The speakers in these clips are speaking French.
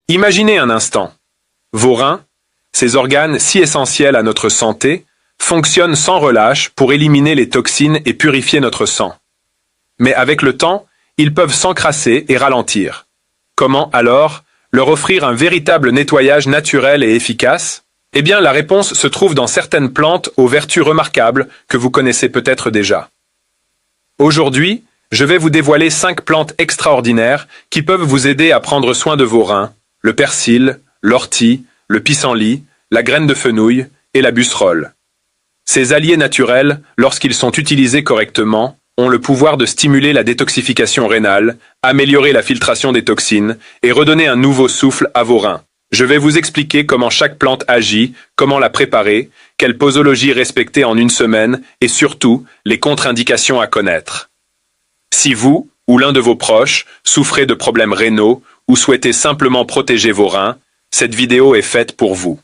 Imaginez un instant. Vos reins, ces organes si essentiels à notre santé, fonctionnent sans relâche pour éliminer les toxines et purifier notre sang. Mais avec le temps, ils peuvent s'encrasser et ralentir. Comment alors leur offrir un véritable nettoyage naturel et efficace? Eh bien, la réponse se trouve dans certaines plantes aux vertus remarquables que vous connaissez peut-être déjà. Aujourd'hui, je vais vous dévoiler 5 plantes extraordinaires qui peuvent vous aider à prendre soin de vos reins: le persil, l'ortie, le pissenlit, la graine de fenouil et la busserole. Ces alliés naturels, lorsqu'ils sont utilisés correctement, ont le pouvoir de stimuler la détoxification rénale, améliorer la filtration des toxines et redonner un nouveau souffle à vos reins. Je vais vous expliquer comment chaque plante agit, comment la préparer, quelle posologie respecter en une semaine et surtout les contre-indications à connaître. Si vous, ou l'un de vos proches, souffrez de problèmes rénaux ou souhaitez simplement protéger vos reins, cette vidéo est faite pour vous.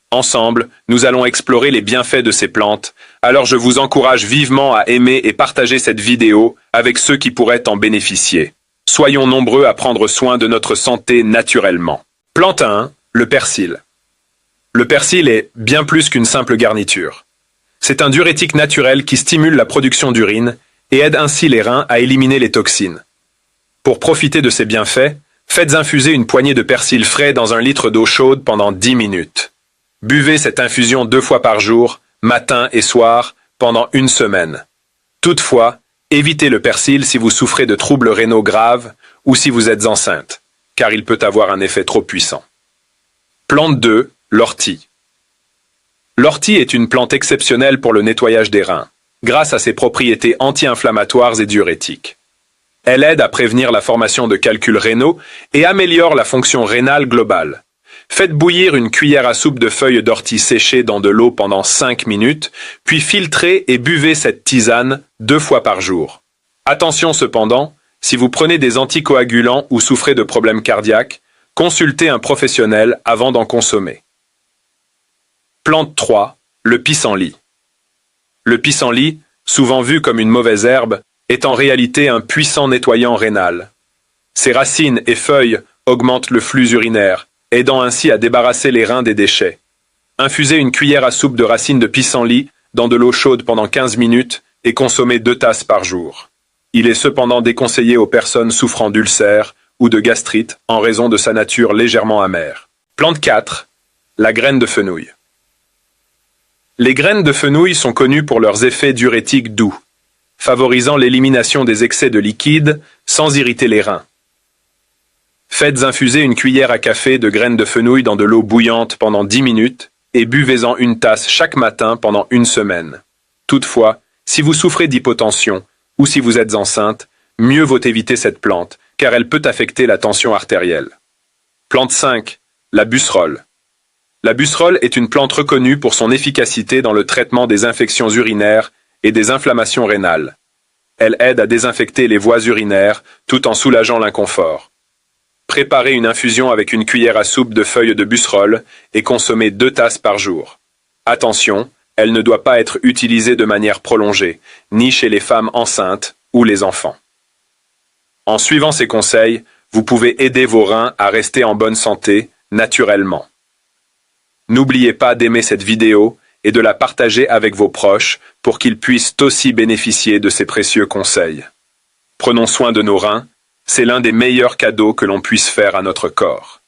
Ensemble, nous allons explorer les bienfaits de ces plantes, alors je vous encourage vivement à aimer et partager cette vidéo avec ceux qui pourraient en bénéficier. Soyons nombreux à prendre soin de notre santé naturellement. Plante 1, le persil. Le persil est bien plus qu'une simple garniture. C'est un diurétique naturel qui stimule la production d'urine et aide ainsi les reins à éliminer les toxines. Pour profiter de ces bienfaits, faites infuser une poignée de persil frais dans 1 litre d'eau chaude pendant 10 minutes. Buvez cette infusion 2 fois par jour, matin et soir, pendant 1 semaine. Toutefois, évitez le persil si vous souffrez de troubles rénaux graves ou si vous êtes enceinte, car il peut avoir un effet trop puissant. Plante 2, l'ortie. L'ortie est une plante exceptionnelle pour le nettoyage des reins, grâce à ses propriétés anti-inflammatoires et diurétiques. Elle aide à prévenir la formation de calculs rénaux et améliore la fonction rénale globale. Faites bouillir 1 cuillère à soupe de feuilles d'ortie séchées dans de l'eau pendant 5 minutes, puis filtrez et buvez cette tisane 2 fois par jour. Attention cependant, si vous prenez des anticoagulants ou souffrez de problèmes cardiaques, consultez un professionnel avant d'en consommer. Plante 3, le pissenlit. Le pissenlit, souvent vu comme une mauvaise herbe, est en réalité un puissant nettoyant rénal. Ses racines et feuilles augmentent le flux urinaire, aidant ainsi à débarrasser les reins des déchets. Infusez 1 cuillère à soupe de racines de pissenlit dans de l'eau chaude pendant 15 minutes et consommez 2 tasses par jour. Il est cependant déconseillé aux personnes souffrant d'ulcères ou de gastrite en raison de sa nature légèrement amère. Plante 4, la graine de fenouil. Les graines de fenouil sont connues pour leurs effets diurétiques doux, favorisant l'élimination des excès de liquide sans irriter les reins. Faites infuser 1 cuillère à café de graines de fenouil dans de l'eau bouillante pendant 10 minutes et buvez-en 1 tasse chaque matin pendant 1 semaine. Toutefois, si vous souffrez d'hypotension ou si vous êtes enceinte, mieux vaut éviter cette plante car elle peut affecter la tension artérielle. Plante 5, la busserole. La busserole est une plante reconnue pour son efficacité dans le traitement des infections urinaires et des inflammations rénales. Elle aide à désinfecter les voies urinaires tout en soulageant l'inconfort. Préparez une infusion avec 1 cuillère à soupe de feuilles de busserole et consommez 2 tasses par jour. Attention, elle ne doit pas être utilisée de manière prolongée, ni chez les femmes enceintes ou les enfants. En suivant ces conseils, vous pouvez aider vos reins à rester en bonne santé, naturellement. N'oubliez pas d'aimer cette vidéo et de la partager avec vos proches pour qu'ils puissent aussi bénéficier de ces précieux conseils. Prenons soin de nos reins. C'est l'un des meilleurs cadeaux que l'on puisse faire à notre corps.